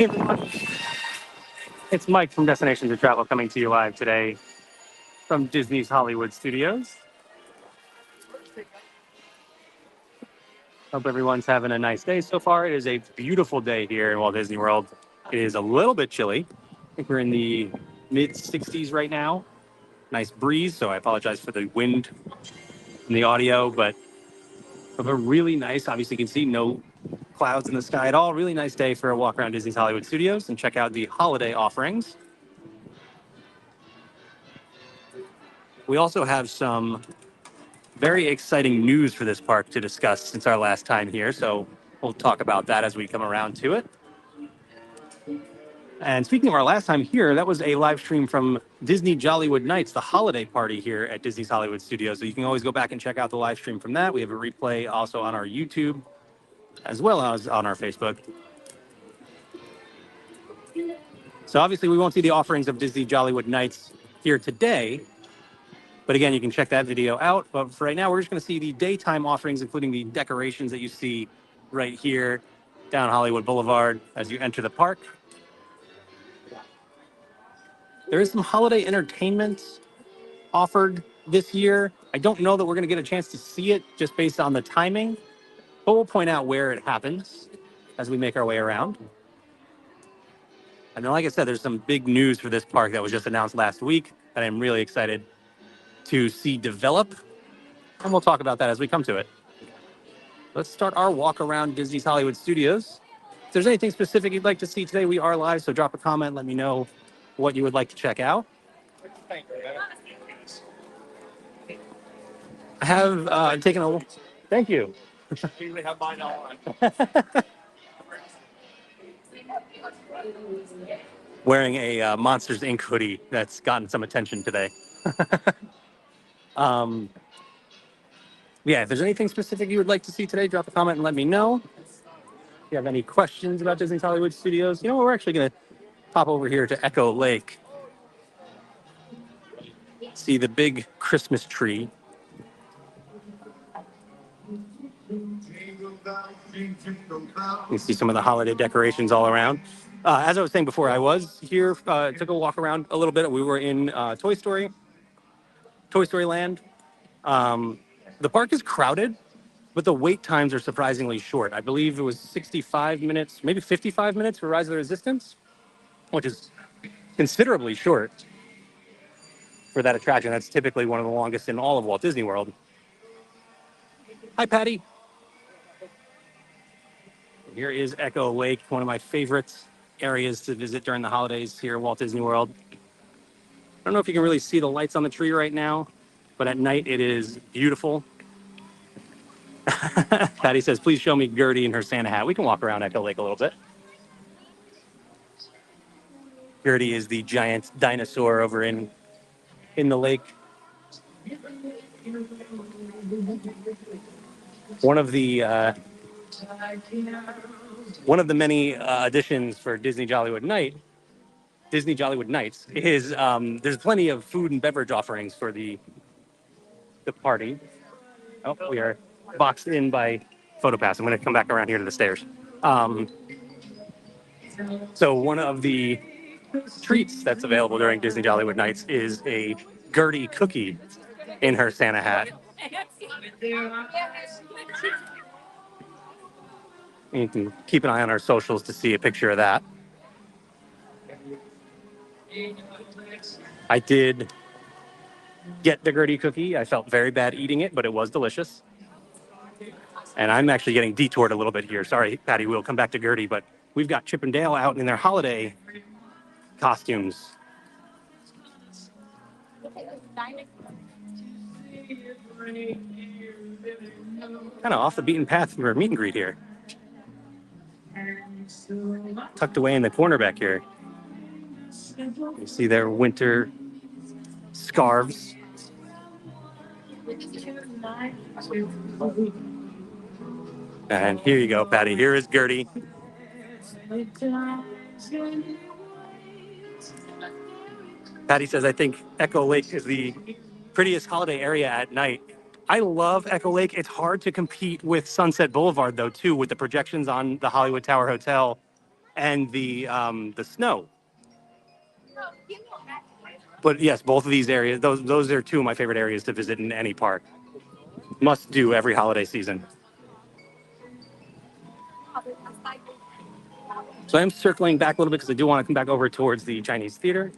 Hey everyone, it's Mike from Destinations of Travel coming to you live today from Disney's Hollywood Studios. Hope everyone's having a nice day so far. It is a beautiful day here in Walt Disney World. It is a little bit chilly. I think we're in the mid 60s right now. Nice breeze, so I apologize for the wind and the audio, but a really nice, obviously you can see no clouds in the sky at all. Really nice day for a walk around Disney's Hollywood Studios and check out the holiday offerings. We also have some very exciting news for this park to discuss since our last time here, so we'll talk about that as we come around to it. And speaking of our last time here, that was a live stream from Disney Jollywood Nights, the holiday party here at Disney's Hollywood Studios. So you can always go back and check out the live stream from that. We have a replay also on our YouTube as well as on our Facebook. So obviously we won't see the offerings of Disney Jollywood Nights here today, but again, you can check that video out. But for right now, we're just going to see the daytime offerings, including the decorations that you see right here down Hollywood Boulevard as you enter the park. There is some holiday entertainment offered this year. I don't know that we're going to get a chance to see it just based on the timing, but we'll point out where it happens as we make our way around. And then, like I said, there's some big news for this park that was just announced last week that I'm really excited to see develop. And we'll talk about that as we come to it. Let's start our walk around Disney's Hollywood Studios. If there's anything specific you'd like to see today, we are live, so drop a comment, let me know what you would like to check out. I have taken a... Thank you. I usually have mine on. Wearing a Monsters, Inc. hoodie that's gotten some attention today. Yeah, if there's anything specific you would like to see today, drop a comment and let me know. If you have any questions about Disney's Hollywood Studios, we're actually going to pop over here to Echo Lake. See the big Christmas tree. You see some of the holiday decorations all around. As I was saying before, I was here, took a walk around a little bit. We were in Toy Story Land. The park is crowded, but the wait times are surprisingly short. I believe it was 65 minutes, maybe 55 minutes for Rise of the Resistance, which is considerably short for that attraction. That's typically one of the longest in all of Walt Disney World. Hi, Patty. Here is Echo Lake, one of my favorite areas to visit during the holidays here at Walt Disney World. I don't know if you can really see the lights on the tree right now, but at night it is beautiful. Patty says, please show me Gertie in her Santa hat. We can walk around Echo Lake a little bit. Gertie is the giant dinosaur over in the lake. One of the many additions for Disney Jollywood Nights is there's plenty of food and beverage offerings for the party. Oh, we are boxed in by PhotoPass. I'm going to come back around here to the stairs. So one of the treats that's available during Disney Jollywood Nights is a Gertie cookie in her Santa hat. You can keep an eye on our socials to see a picture of that. I did get the Gertie cookie. I felt very bad eating it, but it was delicious. And I'm actually getting detoured a little bit here. Sorry, Patty, we'll come back to Gertie, but we've got Chip and Dale out in their holiday costumes. Kind of off the beaten path for a meet and greet here. Tucked away in the corner back here. You see their winter scarves. And here you go, Patty. Here is Gertie. Patty says, I think Echo Lake is the prettiest holiday area at night. I love Echo Lake. It's hard to compete with Sunset Boulevard, though, too, with the projections on the Hollywood Tower Hotel and the snow. But yes, both of these areas, those are two of my favorite areas to visit in any park. Must do every holiday season. So I'm circling back a little bit because I do want to come back over towards the Chinese theater.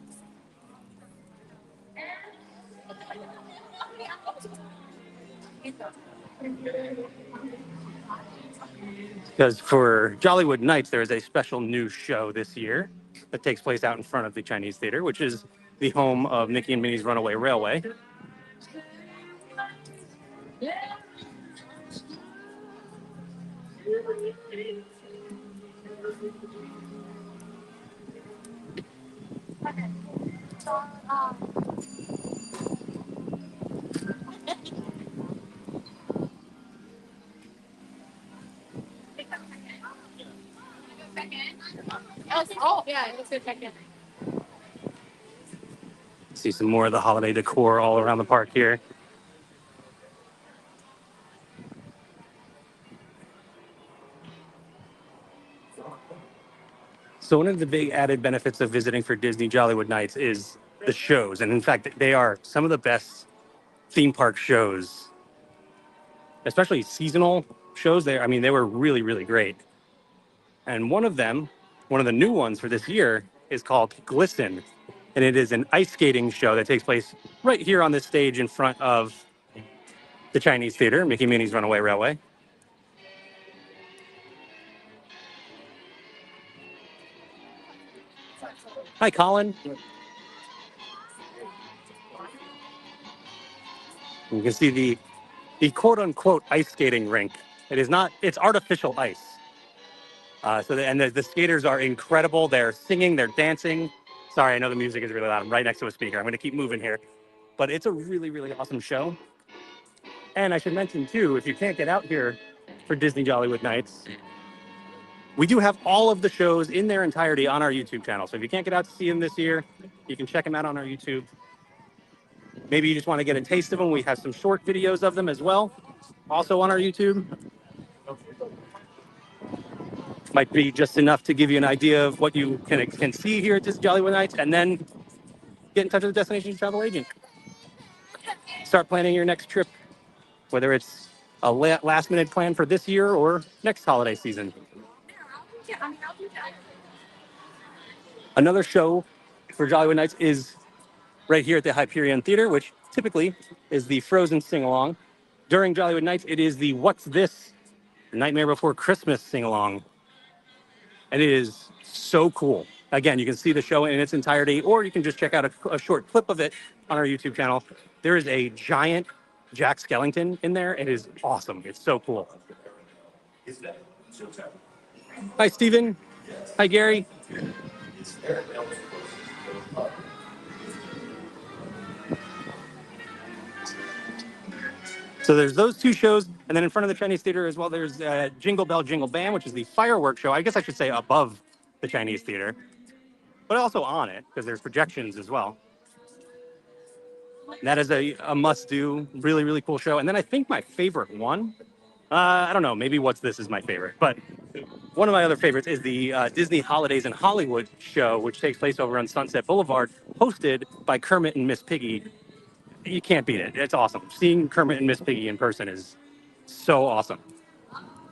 Because for Jollywood Nights, there is a special new show this year that takes place out in front of the Chinese theater, which is the home of Mickey and Minnie's Runaway Railway. Oh, yeah, let's go check in. See some more of the holiday decor all around the park here. So one of the big added benefits of visiting for Disney Jollywood Nights is the shows. And in fact, they are some of the best theme park shows, especially seasonal shows. I mean, they were really, really great. And one of them, one of the new ones for this year, is called Glisten. And it is an ice skating show that takes place right here on this stage in front of the Chinese theater, Mickey Minnie's Runaway Railway. Hi, Colin. You can see the quote unquote ice skating rink. It is not, it's artificial ice. The skaters are incredible. They're singing, they're dancing. Sorry, I know the music is really loud. I'm right next to a speaker. I'm going to keep moving here. But it's a really, really awesome show. And I should mention, too, if you can't get out here for Disney Jollywood Nights, we do have all of the shows in their entirety on our YouTube channel. So if you can't get out to see them this year, you can check them out on our YouTube. Maybe you just want to get a taste of them. We have some short videos of them as well, also on our YouTube. Might be just enough to give you an idea of what you can see here at Disney Jollywood Nights, and then get in touch with a destination travel agent. Start planning your next trip, whether it's a last minute plan for this year or next holiday season. Another show for Jollywood Nights is right here at the Hyperion Theater, which typically is the Frozen sing-along. During Jollywood Nights, it is the What's This? Nightmare Before Christmas sing-along. And it is so cool. Again, you can see the show in its entirety, or you can just check out a short clip of it on our YouTube channel. There is a giant Jack Skellington in there. It is awesome. It's so cool. Hi, Steven. Hi, Gary. So there's those two shows, and then in front of the Chinese theater as well, there's Jingle Bell Jingle Bam, which is the fireworks show. I guess I should say above the Chinese theater, but also on it because there's projections as well. And that is a must-do, really, really cool show. And then I think my favorite one, I don't know, maybe What's This is my favorite, but one of my other favorites is the Disney Holidays in Hollywood show, which takes place over on Sunset Boulevard, hosted by Kermit and Miss Piggy. You can't beat it. It's awesome. Seeing Kermit and Miss Piggy in person is so awesome.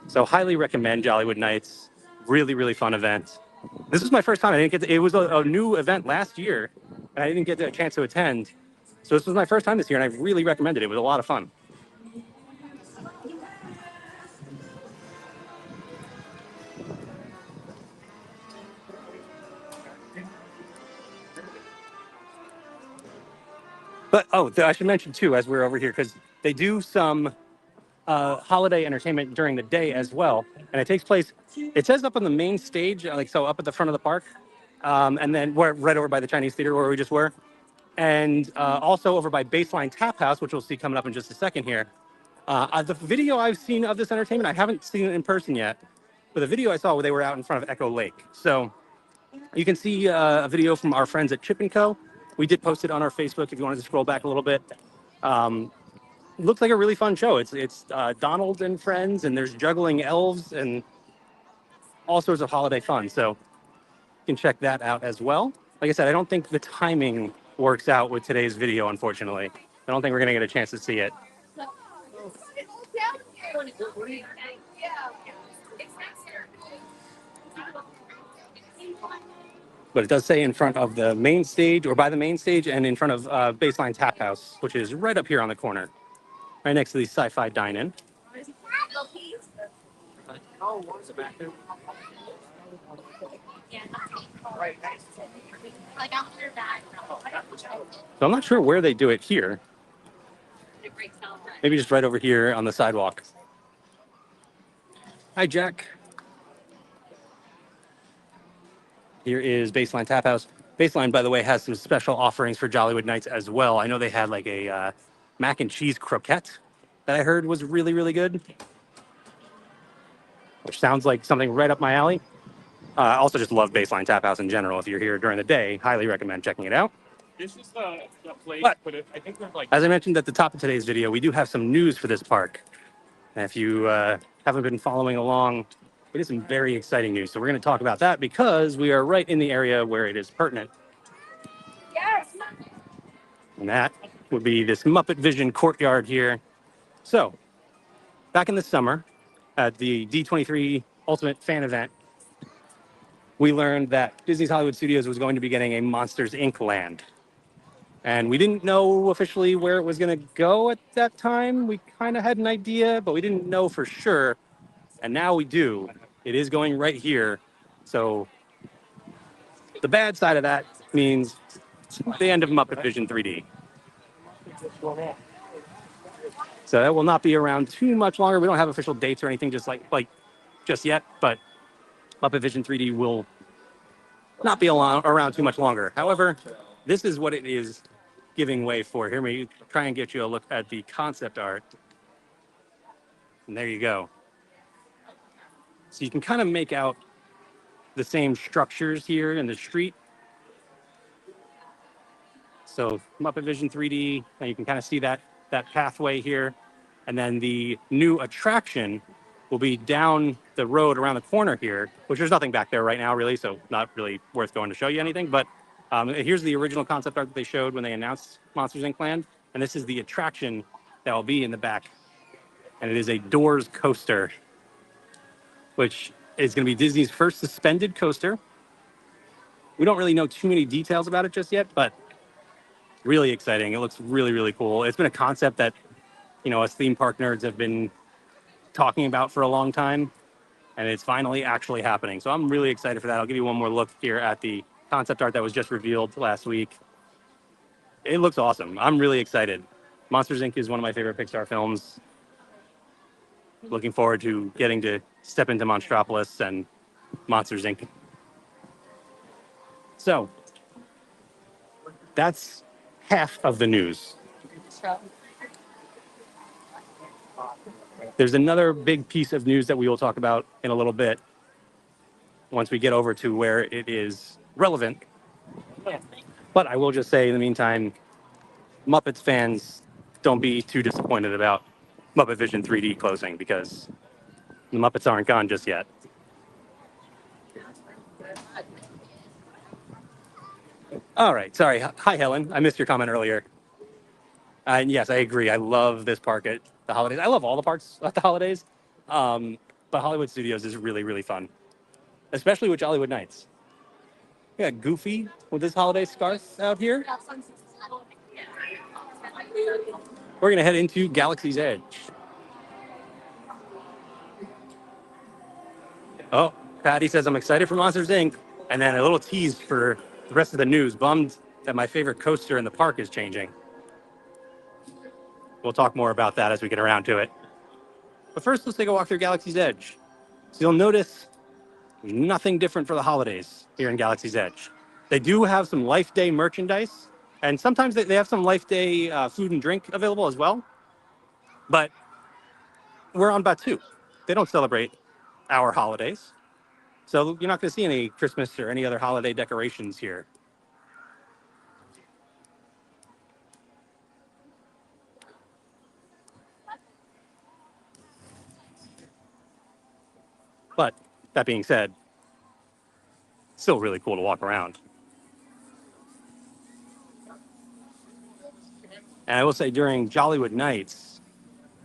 So highly recommend Jollywood Nights. Really, really fun event. This was my first time. It was a new event last year, and I didn't get a chance to attend. So this was my first time this year, and I really recommend it. It was a lot of fun. But I should mention too, as we're over here, because they do some holiday entertainment during the day as well, and it takes place. It says up on the main stage, like so, up at the front of the park, and then we're right over by the Chinese theater where we just were, and also over by Baseline Tap House, which we'll see coming up in just a second here. The video I've seen of this entertainment, I haven't seen it in person yet, but the video I saw, they were out in front of Echo Lake. So you can see a video from our friends at Chip & Co. We did post it on our Facebook if you wanted to scroll back a little bit. Looks like a really fun show. It's Donald and friends, and there's juggling elves and all sorts of holiday fun. So You can check that out as well. Like I said, I don't think the timing works out with today's video, unfortunately. I don't think we're going to get a chance to see it. But it does say in front of the main stage, or by the main stage, and in front of Baseline Tap House, which is right up here on the corner, right next to the Sci-Fi Dine-In. So I'm not sure where they do it here. Maybe just right over here on the sidewalk. Hi, Jack. Here is Baseline Tap House. Baseline, by the way, has some special offerings for Jollywood Nights as well. I know they had like a mac and cheese croquette that I heard was really, really good, which sounds like something right up my alley. I also just love Baseline Tap House in general. If you're here during the day, highly recommend checking it out. This is the place, but I think there's like... As I mentioned at the top of today's video, we do have some news for this park. And if you haven't been following along, it is some very exciting news. So we're going to talk about that because we are right in the area where it is pertinent. Yes. And that would be this Muppet Vision courtyard here. So back in the summer at the D23 Ultimate Fan Event, we learned that Disney's Hollywood Studios was going to be getting a Monsters, Inc. land. And we didn't know officially where it was going to go at that time. We kind of had an idea, but we didn't know for sure. And now we do. It is going right here. So the bad side of that means the end of Muppet Vision 3D. So that will not be around too much longer. We don't have official dates or anything just yet, but Muppet Vision 3D will not be around too much longer. However, this is what it is giving way for. Here, me try and get you a look at the concept art. And there you go. So you can kind of make out the same structures here in the street. So Muppet Vision 3D, and you can kind of see that pathway here. And then the new attraction will be down the road around the corner here, which there's nothing back there right now, really, so not really worth going to show you anything. But here's the original concept art that they showed when they announced Monsters, Inc. Land. And this is the attraction that will be in the back. And it is a Doors coaster, which is going to be Disney's first suspended coaster. We don't really know too many details about it just yet, but really exciting. It looks really, really cool. It's been a concept that, us theme park nerds have been talking about for a long time, and it's finally actually happening. So I'm really excited for that. I'll give you one more look here at the concept art that was just revealed last week. It looks awesome. I'm really excited. Monsters, Inc. is one of my favorite Pixar films. Looking forward to getting to step into Monstropolis and Monsters, Inc. So that's half of the news. There's another big piece of news that we will talk about in a little bit once we get over to where it is relevant. But I will just say in the meantime, Muppets fans, don't be too disappointed about Muppet Vision 3D closing because the Muppets aren't gone just yet. All right, sorry. Hi, Helen. I missed your comment earlier. And yes, I agree. I love this park at the holidays. I love all the parks at the holidays. But Hollywood Studios is really, really fun, especially with Jollywood Nights. We got Goofy with his holiday scarf out here. We're going to head into Galaxy's Edge. Oh, Patty says, I'm excited for Monsters, Inc. And then a little tease for the rest of the news. Bummed that my favorite coaster in the park is changing. We'll talk more about that as we get around to it. But first, let's take a walk through Galaxy's Edge. So you'll notice there's nothing different for the holidays here in Galaxy's Edge. They do have some Life Day merchandise, and sometimes they have some Life Day food and drink available as well. But we're on Batuu. They don't celebrate our holidays. So you're not going to see any Christmas or any other holiday decorations here. But that being said, Still really cool to walk around. And I will say during Jollywood nights,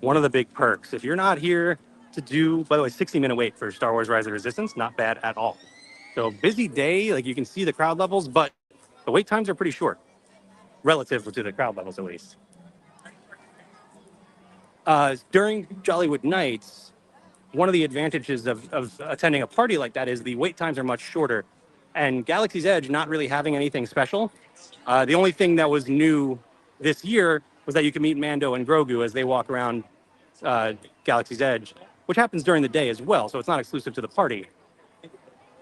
one of the big perks, if you're not here to do, by the way, 60-minute wait for Star Wars Rise of Resistance, not bad at all. So busy day, like you can see the crowd levels, but the wait times are pretty short relative to the crowd levels at least. During Jollywood nights, one of the advantages of attending a party like that is the wait times are much shorter. And Galaxy's Edge not really having anything special. The only thing that was new this year was that you can meet Mando and Grogu as they walk around Galaxy's Edge, which happens during the day as well. So it's not exclusive to the party.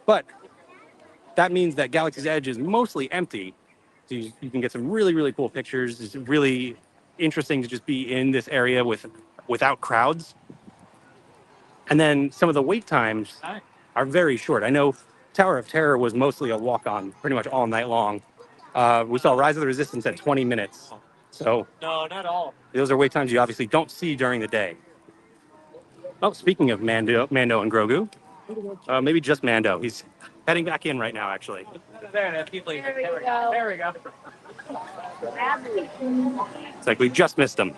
But that means that Galaxy's Edge is mostly empty. So you can get some really, really cool pictures. It's really interesting to just be in this area without crowds. And then some of the wait times are very short. I know Tower of Terror was mostly a walk-on pretty much all night long. We saw Rise of the Resistance at 20 minutes. So no, not all. Those are wait times you obviously don't see during the day. Oh, speaking of Mando and Grogu, maybe just Mando. He's heading back in right now, actually. There we go. There we go. It's like we just missed him.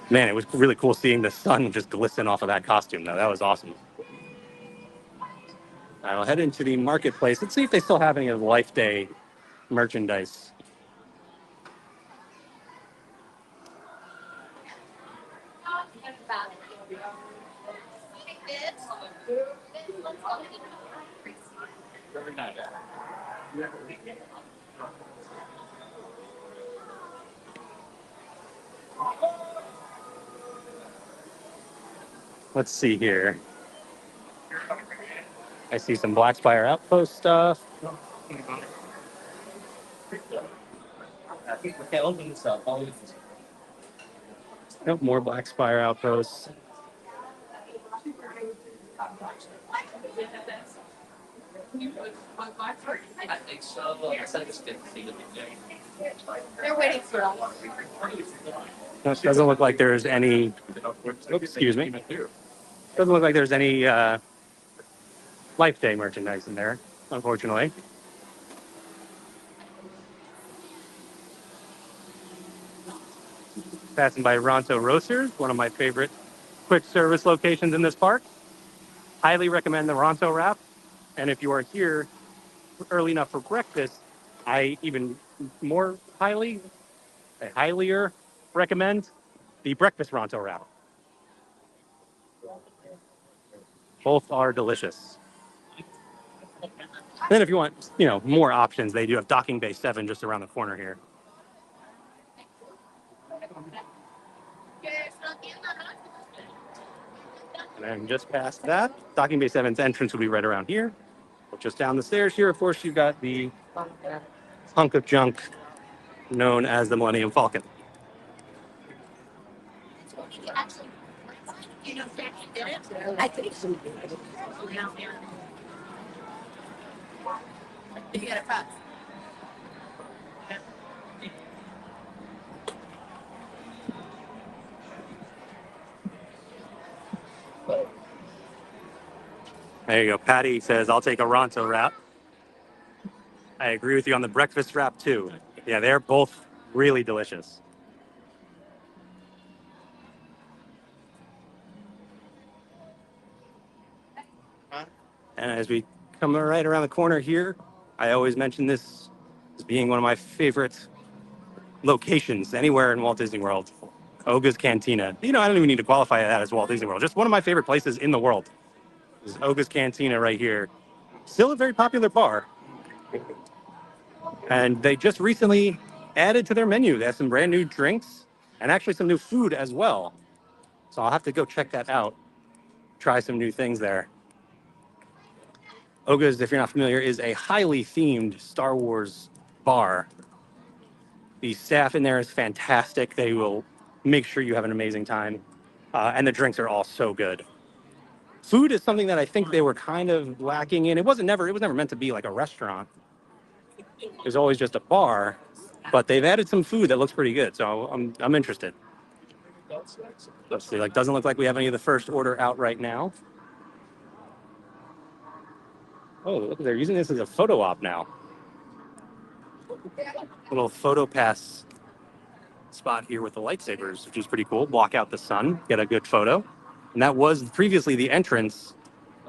Man, it was really cool seeing the sun just glisten off of that costume, though. That was awesome. I'll head into the marketplace. Let's see if they still have any of the Life Day merchandise. Let's see here. I see some Blackspire Outpost stuff. Okay, open this up. Nope, more Blackspire Outposts. I think so. They're waiting for us. It doesn't look like there's any. Excuse me. Doesn't look like there's any Life Day merchandise in there, unfortunately. Passing by Ronto Roasters, one of my favorite quick service locations in this park. Highly recommend the Ronto wrap. And if you are here early enough for breakfast, I even more highlier recommend the breakfast Ronto wrap. Both are delicious. Then if you want, more options, they do have Docking Bay 7 just around the corner here. And then just past that, Docking Bay 7's entrance will be right around here. Just down the stairs here, of course, you've got the hunk of junk known as the Millennium Falcon. I think so. You get a press. There you go. Patty says, I'll take a Ronto wrap. I agree with you on the breakfast wrap, too. Yeah, they're both really delicious. And as we come right around the corner here, I always mention this as being one of my favorite locations anywhere in Walt Disney World. Oga's Cantina. I don't even need to qualify that as Walt Disney World. Just one of my favorite places in the world is Oga's Cantina right here. Still a very popular bar. And they just recently added to their menu. They have some brand new drinks and actually some new food as well. So I'll have to go check that out. Try some new things there. Oga's, if you're not familiar, is a highly themed Star Wars bar. The staff in there is fantastic. They will make sure you have an amazing time. And the drinks are all so good. Food is something that I think they were kind of lacking in. It was never meant to be like a restaurant. It was always just a bar, but they've added some food that looks pretty good. So I'm interested. Let's see, doesn't look like we have any of the first order out right now. Oh, look, they're using this as a photo op now. Little photo pass spot here with the lightsabers, which is pretty cool. Block out the sun, get a good photo. And that was previously the entrance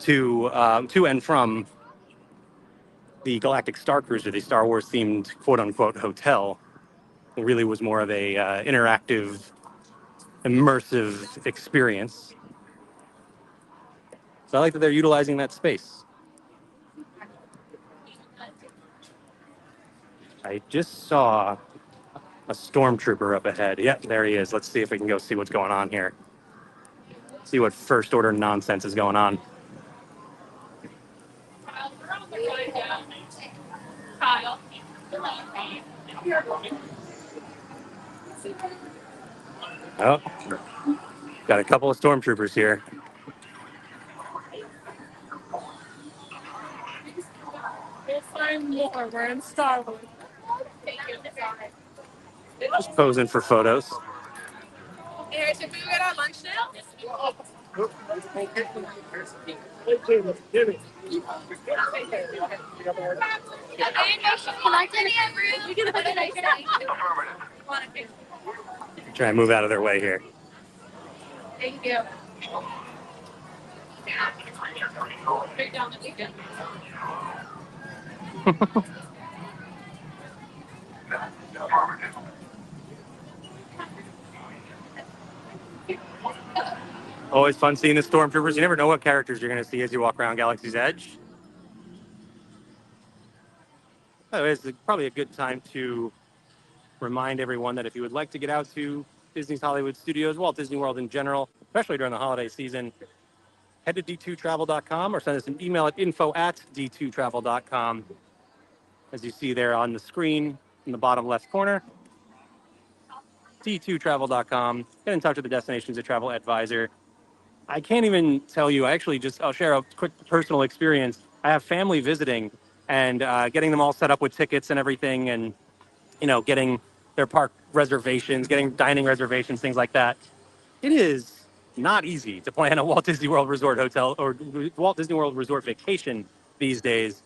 to and from the Galactic Star Cruiser, the Star Wars themed quote unquote hotel. It really was more of a interactive, immersive experience. So I like that they're utilizing that space. I just saw a stormtrooper up ahead. Yep, there he is. Let's see if we can go see what's going on here. See what first order nonsense is going on. Oh, got a couple of stormtroopers here. We're in Star Wars. Just posing for photos. Hey, should we get our lunch now? Try and move out of their way here. Thank you. Always fun seeing the stormtroopers. You never know what characters you're going to see as you walk around Galaxy's Edge. It's probably a good time to remind everyone that if you would like to get out to Disney's Hollywood Studios, Walt Disney World in general, especially during the holiday season, head to d2travel.com or send us an email at info@d2travel.com. As you see there on the screen in the bottom left corner, d2travel.com. Get in touch with the Destinations of Travel advisor. I can't even tell you. I'll share a quick personal experience. I have family visiting and getting them all set up with tickets and everything, and getting their park reservations, getting dining reservations, things like that. It is not easy to plan a Walt Disney World Resort hotel or Walt Disney World Resort vacation these days.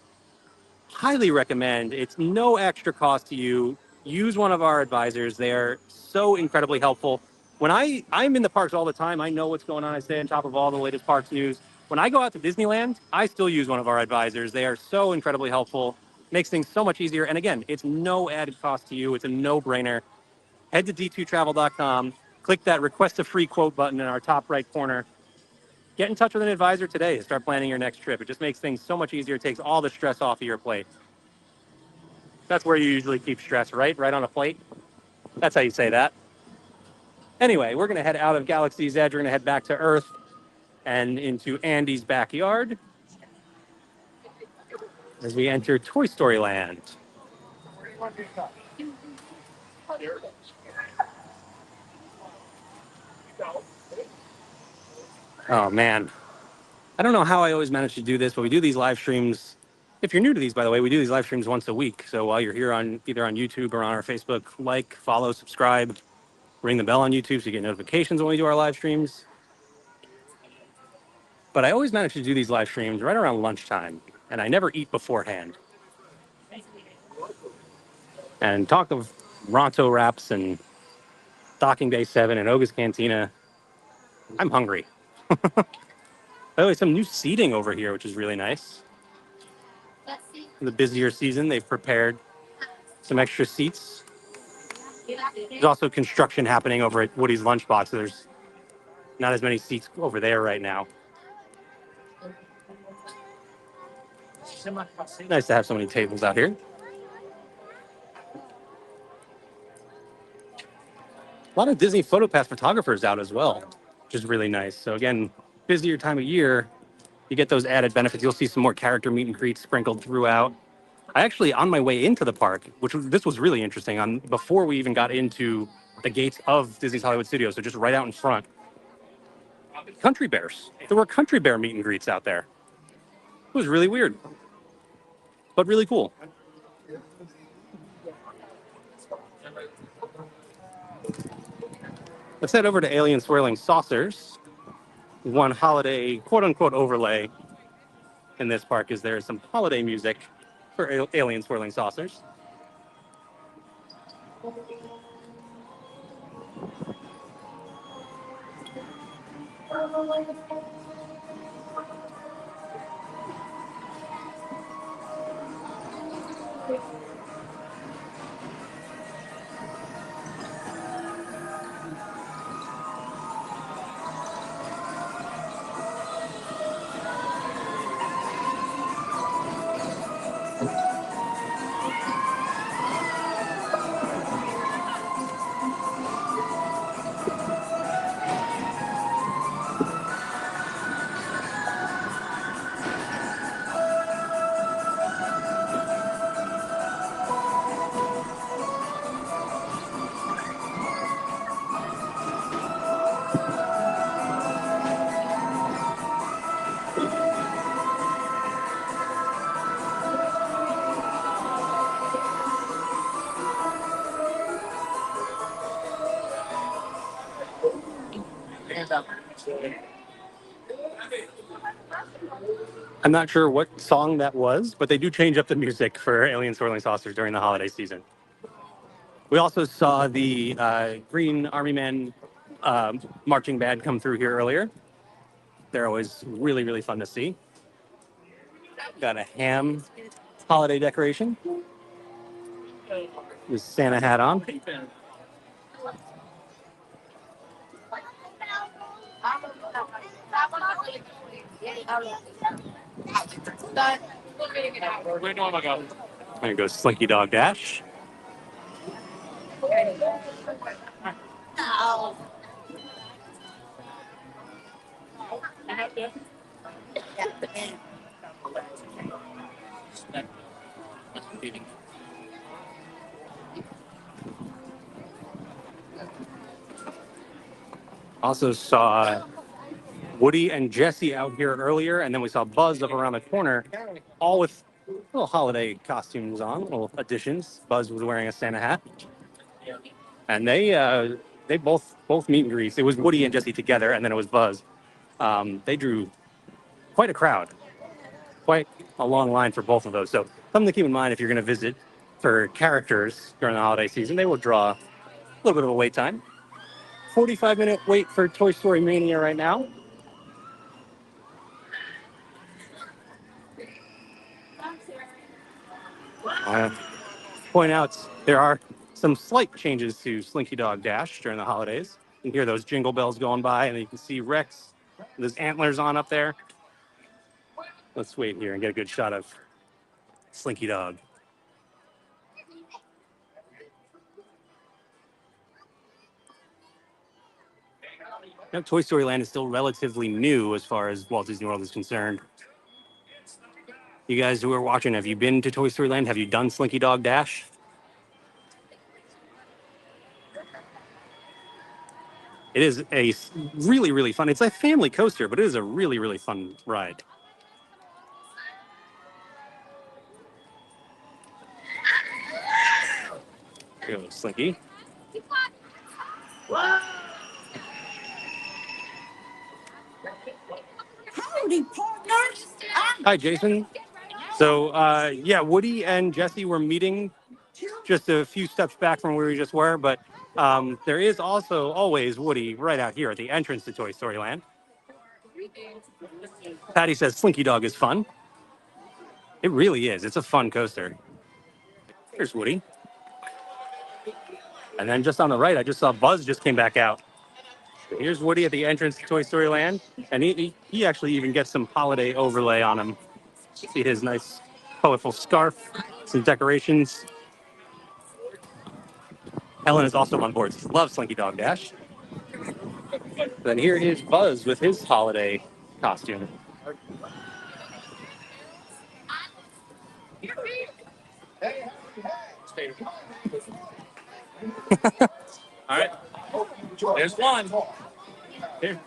Highly recommend. It's no extra cost to you. Use one of our advisors. They're so incredibly helpful. When I'm in the parks all the time, I know what's going on. I stay on top of all the latest parks news. When I go out to Disneyland, I still use one of our advisors. They are so incredibly helpful. Makes things so much easier. And again, it's no added cost to you. It's a no-brainer. Head to d2travel.com. Click that request a free quote button in our top right corner. Get in touch with an advisor today to start planning your next trip. It just makes things so much easier. It takes all the stress off of your plate. That's where you usually keep stress, right? Right on a plate. That's how you say that. Anyway, we're going to head out of Galaxy's Edge. We're going to head back to Earth and into Andy's backyard as we enter Toy Story Land. Oh, man. I don't know how I always manage to do this, but we do these live streams. If you're new to these, by the way, we do these live streams once a week. So while you're here on either on YouTube or on our Facebook, like, follow, subscribe, ring the bell on YouTube so you get notifications when we do our live streams. But I always manage to do these live streams right around lunchtime, and I never eat beforehand. And talk of Ronto wraps and Docking Bay 7 and Oga's Cantina, I'm hungry. By the way, some new seating over here, which is really nice. In the busier season, they've prepared some extra seats. There's also construction happening over at Woody's Lunchbox, so there's not as many seats over there right now. Nice to have so many tables out here. A lot of Disney PhotoPass photographers out as well, which is really nice. So again, busier time of year, you get those added benefits. You'll see some more character meet and greets sprinkled throughout. I actually, on my way into the park, this was really interesting, before we even got into the gates of Disney's Hollywood Studios, so just right out in front, country bears. There were country bear meet and greets out there. It was really weird, but really cool. Let's head over to Alien Swirling Saucers, one holiday quote-unquote overlay in this park is there's some holiday music for alien swirling saucers. I'm not sure what song that was, but they do change up the music for alien swirling saucers during the holiday season. We also saw the Green Army Men marching band come through here earlier. They're always really, really fun to see. Got a ham holiday decoration with Santa hat on. There goes Slinky Dog Dash. Also saw Woody and Jesse out here earlier, and then we saw Buzz up around the corner, all with little holiday costumes on, little additions. Buzz was wearing a Santa hat, and they both meet and greets. It was Woody and Jesse together, and then it was Buzz. They drew quite a crowd, quite a long line for both of those. So something to keep in mind if you're going to visit for characters during the holiday season. They will draw a little bit of a wait time. 45-minute wait for Toy Story Mania right now. Point out there are some slight changes to Slinky Dog Dash during the holidays. You can hear those jingle bells going by, and you can see Rex with his antlers on up there. Let's wait here and get a good shot of Slinky Dog. Now, Toy Story Land is still relatively new as far as Walt Disney World is concerned. You guys who are watching, have you been to Toy Story Land? Have you done Slinky Dog Dash? It is a really, really fun. It's a family coaster, but it is a really, really fun ride. Here goes Slinky. Howdy, partners. Hi, Jason. So, yeah, Woody and Jesse were meeting just a few steps back from where we just were, but there is also always Woody right out here at the entrance to Toy Story Land. Patty says Slinky Dog is fun. It really is. It's a fun coaster. Here's Woody. And then just on the right, I just saw Buzz just came back out. Here's Woody at the entrance to Toy Story Land. And he actually even gets some holiday overlay on him. See his nice, colorful scarf, some decorations. Helen is also on board. She loves Slinky Dog Dash. Then here is Buzz with his holiday costume. All right. There's one. Here.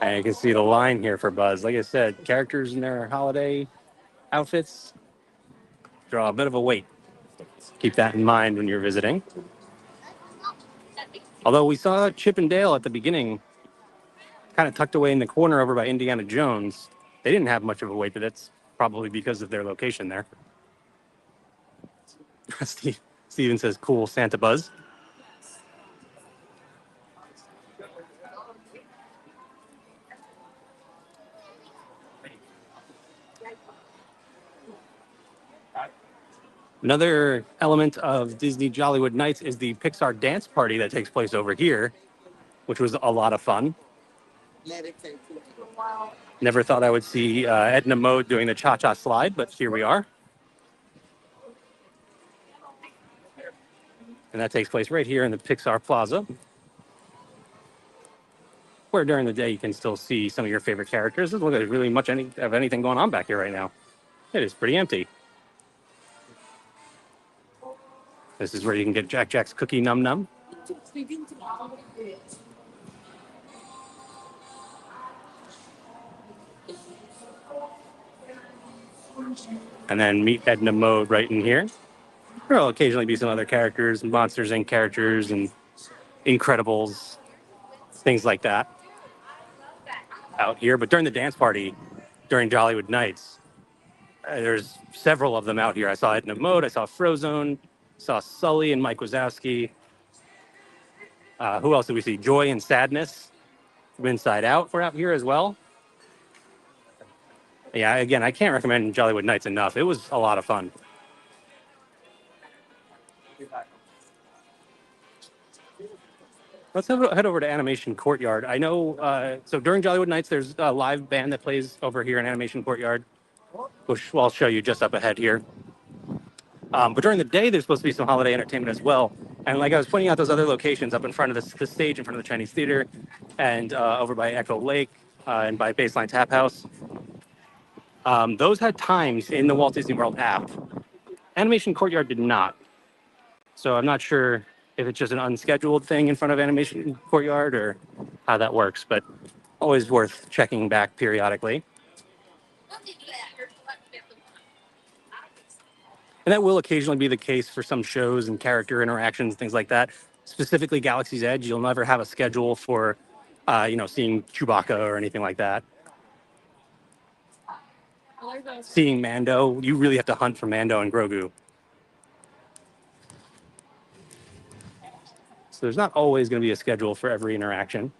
And you can see the line here for Buzz. Like I said, characters in their holiday outfits draw a bit of a wait. Keep that in mind when you're visiting. Although we saw Chip and Dale at the beginning, kind of tucked away in the corner over by Indiana Jones. They didn't have much of a wait, but that's probably because of their location there. Steven says, cool Santa Buzz. Another element of Disney Jollywood Nights is the Pixar dance party that takes place over here, which was a lot of fun. Never thought I would see Edna Mode doing the cha-cha slide, but here we are. And that takes place right here in the Pixar Plaza, where during the day you can still see some of your favorite characters. Doesn't look like there's really much of anything going on back here right now. It is pretty empty. This is where you can get Jack Jack's Cookie Num Num. And then meet Edna Mode right in here. There'll occasionally be some other characters, Monsters Inc. characters and Incredibles, things like that out here. But during the dance party, during Jollywood Nights, there's several of them out here. I saw Edna Mode, I saw Frozone, saw Sully and Mike Wazowski. Who else did we see? Joy and Sadness from Inside Out were out here as well. Yeah, again, I can't recommend Jollywood Nights enough. It was a lot of fun. Let's head over to Animation Courtyard. I know, so during Jollywood Nights, there's a live band that plays over here in Animation Courtyard, which I'll show you just up ahead here. But during the day, there's supposed to be some holiday entertainment as well. And like I was pointing out those other locations up in front of the stage, in front of the Chinese Theater, and over by Echo Lake and by Baseline Tap House. Those had times in the Walt Disney World app. Animation Courtyard did not. So I'm not sure if it's just an unscheduled thing in front of Animation Courtyard or how that works, but always worth checking back periodically. And that will occasionally be the case for some shows and character interactions, things like that. Specifically Galaxy's Edge, you'll never have a schedule for, seeing Chewbacca or anything like that. Seeing Mando, you really have to hunt for Mando and Grogu. So there's not always going to be a schedule for every interaction.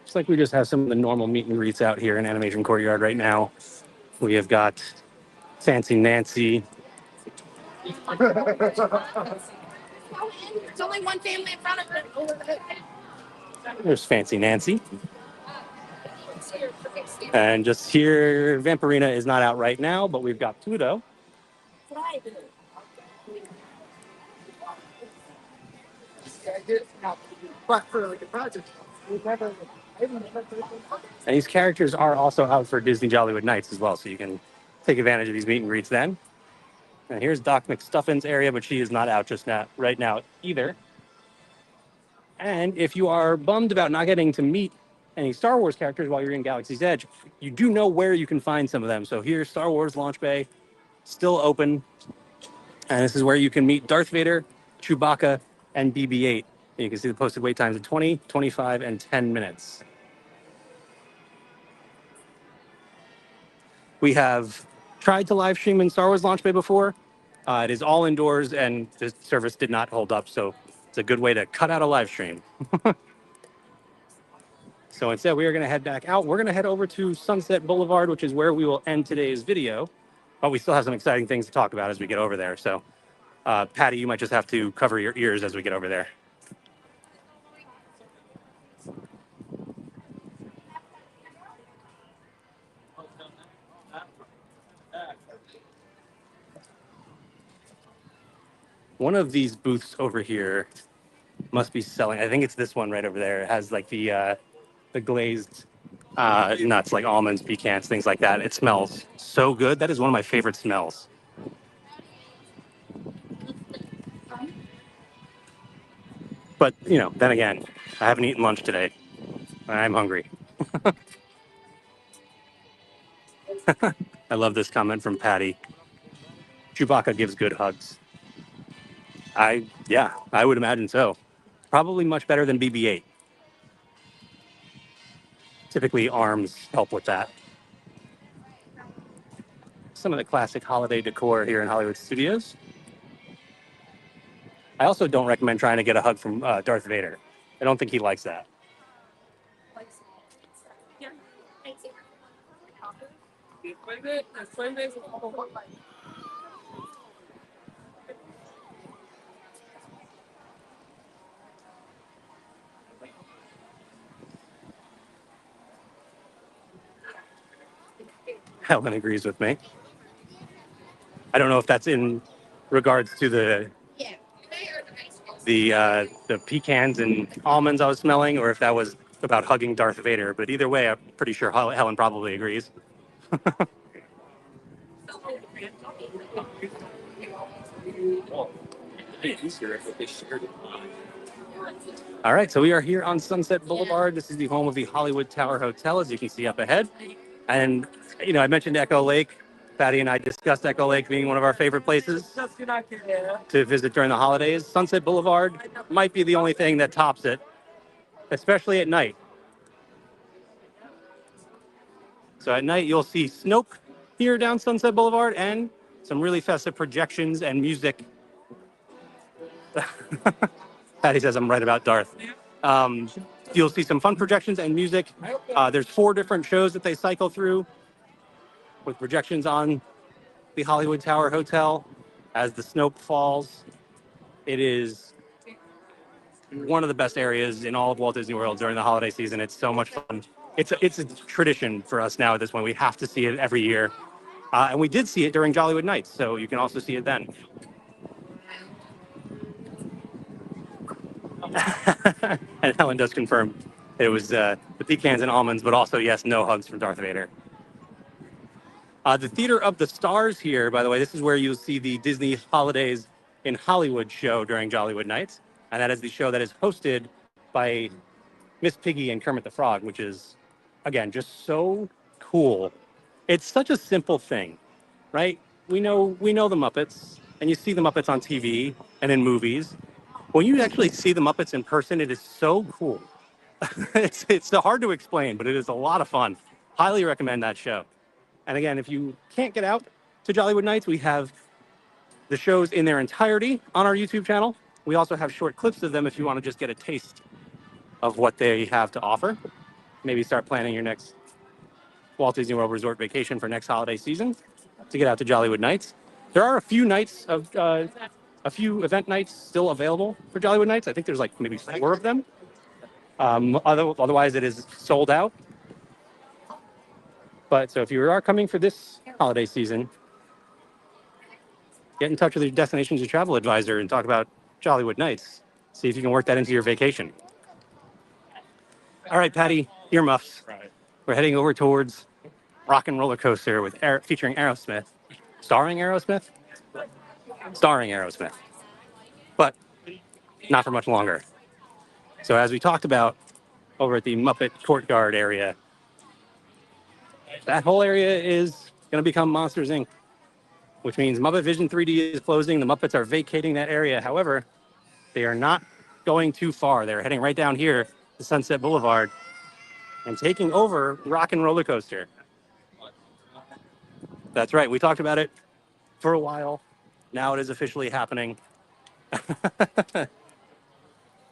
Looks like we just have some of the normal meet and greets out here in Animation Courtyard right now. We have got Fancy Nancy. There's only one family in front of it. There's Fancy Nancy. And just here, Vampirina is not out right now, but we've got Pluto. And these characters are also out for Disney Jollywood Nights as well, so you can take advantage of these meet and greets then. And here's Doc McStuffin's area, but she is not out just now, right now either. And if you are bummed about not getting to meet any Star Wars characters while you're in Galaxy's Edge, you do know where you can find some of them. So here's Star Wars Launch Bay, still open. And this is where you can meet Darth Vader, Chewbacca, and BB-8. And you can see the posted wait times of 20, 25, and 10 minutes. We have tried to live stream in Star Wars Launch Bay before. It is all indoors, and the service did not hold up, so it's a good way to cut out a live stream. So instead, we are going to head back out. We're going to head over to Sunset Boulevard, which is where we will end today's video. But we still have some exciting things to talk about as we get over there. So, Patty, you might just have to cover your ears as we get over there. One of these booths over here must be selling. I think it's this one right over there. It has like the glazed nuts, like almonds, pecans, things like that. It smells so good. That is one of my favorite smells. But, then again, I haven't eaten lunch today. And I'm hungry. I love this comment from Patty. Chewbacca gives good hugs. Yeah, I would imagine so. Probably much better than BB-8. Typically, arms help with that. Some of the classic holiday decor here in Hollywood Studios. I also don't recommend trying to get a hug from Darth Vader. I don't think he likes that. Helen agrees with me. I don't know if that's in regards to the pecans and almonds I was smelling, or if that was about hugging Darth Vader. But either way, I'm pretty sure Helen probably agrees. All right, so we are here on Sunset Boulevard. This is the home of the Hollywood Tower Hotel, as you can see up ahead. And, I mentioned Echo Lake. Patty and I discussed Echo Lake being one of our favorite places to visit during the holidays. Sunset Boulevard might be the only thing that tops it, especially at night. So at night, you'll see Snoke here down Sunset Boulevard and some really festive projections and music. Patty says I'm right about Darth. You'll see some fun projections and music. There's 4 different shows that they cycle through with projections on the Hollywood Tower Hotel as the Snoke falls. It is one of the best areas in all of Walt Disney World during the holiday season. It's so much fun. It's a tradition for us now at this point. We have to see it every year. And we did see it during Jollywood Nights, so you can also see it then. And Helen does confirm it was the pecans and almonds, but also, yes, no hugs from Darth Vader. The Theater of the Stars here, by the way, this is where you'll see the Disney Holidays in Hollywood show during Jollywood Nights. And that is the show that is hosted by Miss Piggy and Kermit the Frog, which is, again, just so cool. It's such a simple thing, right? We know the Muppets, and you see the Muppets on TV and in movies. When you actually see the Muppets in person, it is so cool. It's hard to explain, but it is a lot of fun. Highly recommend that show. And again, if you can't get out to Jollywood Nights, we have the shows in their entirety on our YouTube channel. We also have short clips of them if you want to just get a taste of what they have to offer. Maybe start planning your next Walt Disney World Resort vacation for next holiday season to get out to Jollywood Nights. There are a few event nights still available for Jollywood Nights. I think there's like maybe 4 of them. Otherwise, it is sold out. But so if you are coming for this holiday season, get in touch with your Destinations and Travel advisor and talk about Jollywood Nights. See if you can work that into your vacation. All right, Patty, earmuffs. Right. We're heading over towards Rock and Roller Coaster with featuring Aerosmith. Starring Aerosmith? Starring Aerosmith. But not for much longer. So as we talked about over at the Muppet Courtyard area, that whole area is going to become Monsters, Inc., which means Muppet Vision 3D is closing. The Muppets are vacating that area. However, they are not going too far. They're heading right down here to Sunset Boulevard and taking over Rock and Roller Coaster. That's right. We talked about it for a while. Now it is officially happening.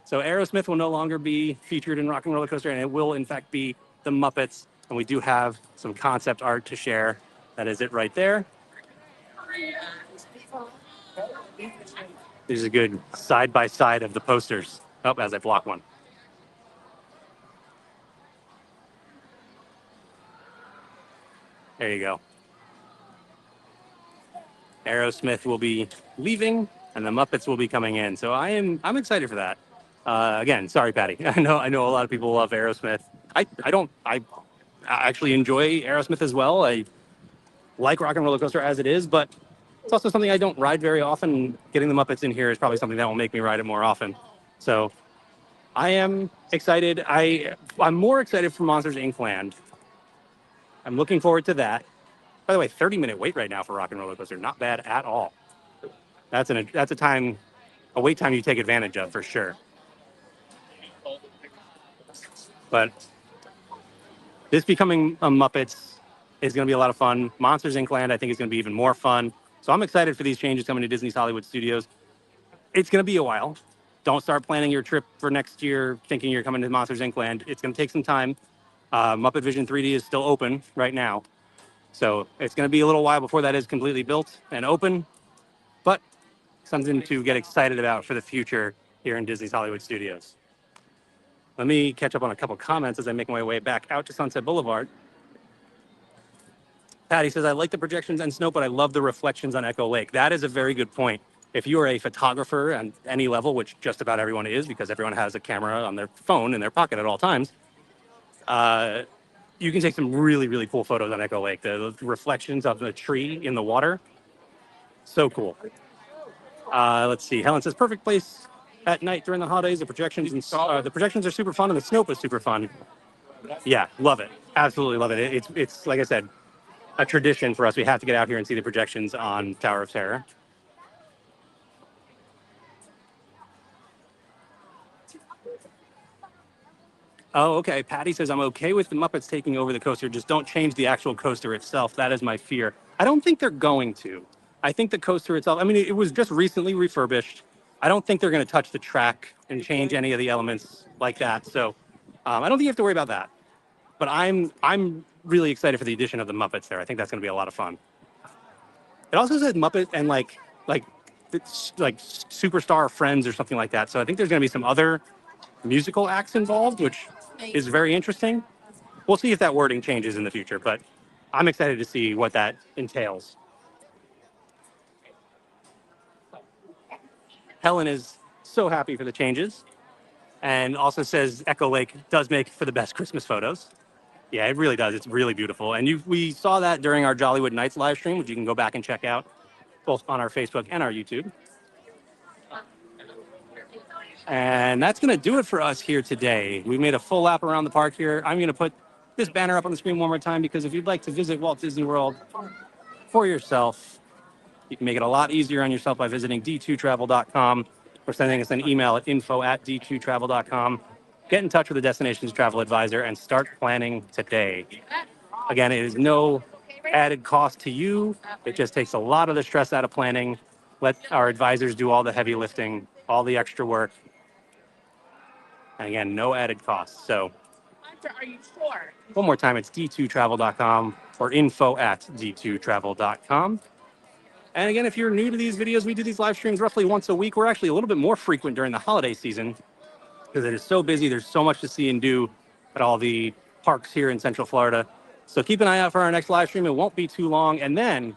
So Aerosmith will no longer be featured in Rock and Roller Coaster, and it will, in fact, be the Muppets. And we do have some concept art to share. That is it right there. There's a good side-by-side of the posters. Oh, as I block one. There you go. Aerosmith will be leaving, and the Muppets will be coming in. So I'm excited for that. Again, sorry, Patty. I know a lot of people love Aerosmith. I actually enjoy Aerosmith as well. I like Rock and Roller Coaster as it is, but it's also something I don't ride very often. Getting the Muppets in here is probably something that will make me ride it more often. So I am excited. I'm more excited for Monsters Inc. Land. I'm looking forward to that. By the way, 30-minute wait right now for Rock and Roller Coaster. Not bad at all. That's a wait time you take advantage of for sure. But this becoming a Muppets is going to be a lot of fun. Monsters Inc. Land, I think, is going to be even more fun. So I'm excited for these changes coming to Disney's Hollywood Studios. It's going to be a while. Don't start planning your trip for next year thinking you're coming to Monsters Inc. Land. It's going to take some time. Muppet Vision 3D is still open right now. So it's going to be a little while before that is completely built and open, but something to get excited about for the future here in Disney's Hollywood Studios. Let me catch up on a couple comments as I make my way back out to Sunset Boulevard. Patty says, I like the projections and snow, but I love the reflections on Echo Lake. That is a very good point. If you are a photographer at any level, which just about everyone is because everyone has a camera on their phone in their pocket at all times, you can take some really, really cool photos on Echo Lake. The reflections of the tree in the water, so cool. Let's see. Helen says, perfect place at night during the holidays. The projections are super fun and the snow is super fun. Yeah, love it. Absolutely love it. It's like I said, a tradition for us. We have to get out here and see the projections on Tower of Terror. Oh, okay. Patty says, I'm okay with the Muppets taking over the coaster. Just don't change the actual coaster itself. That is my fear. I don't think they're going to. I think the coaster itself, I mean, it was just recently refurbished. I don't think they're going to touch the track and change any of the elements like that. So I don't think you have to worry about that. But I'm really excited for the addition of the Muppets there. I think that's going to be a lot of fun. It also said Muppet and like it's like superstar friends or something like that. So I think there's going to be some other musical acts involved, which is very interesting. We'll see if that wording changes in the future, but I'm excited to see what that entails. Helen is so happy for the changes and also says Echo Lake does make for the best Christmas photos. Yeah, it really does. It's really beautiful. And we saw that during our Jollywood Nights live stream, which you can go back and check out both on our Facebook and our YouTube. And that's going to do it for us here today. We made a full lap around the park here. I'm going to put this banner up on the screen one more time because if you'd like to visit Walt Disney World for yourself, you can make it a lot easier on yourself by visiting d2travel.com or sending us an email at info@d2travel.com. Get in touch with the Destinations Travel Advisor and start planning today. Again, it is no added cost to you. It just takes a lot of the stress out of planning. Let our advisors do all the heavy lifting, all the extra work. And again, no added cost. So Are you sure? one more time, it's d2travel.com or info@d2travel.com. And again, if you're new to these videos, we do these live streams roughly once a week. We're actually a little bit more frequent during the holiday season because it is so busy. There's so much to see and do at all the parks here in Central Florida. So keep an eye out for our next live stream. It won't be too long. And then,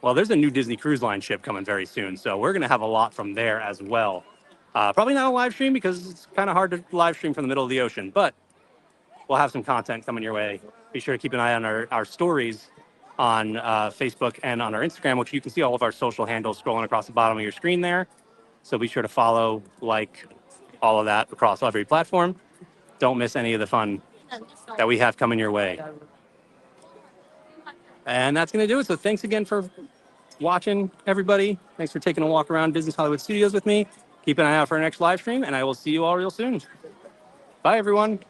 well, there's a new Disney Cruise Line ship coming very soon. So we're going to have a lot from there as well. Probably not a live stream because it's kind of hard to live stream from the middle of the ocean, but we'll have some content coming your way. Be sure to keep an eye on our stories on Facebook and on our Instagram, which you can see all of our social handles scrolling across the bottom of your screen there. So be sure to follow, like, all of that across every platform. Don't miss any of the fun that we have coming your way. And that's going to do it. So thanks again for watching, everybody. Thanks for taking a walk around Disney's Hollywood Studios with me. Keep an eye out for our next live stream, and I will see you all real soon. Bye, everyone.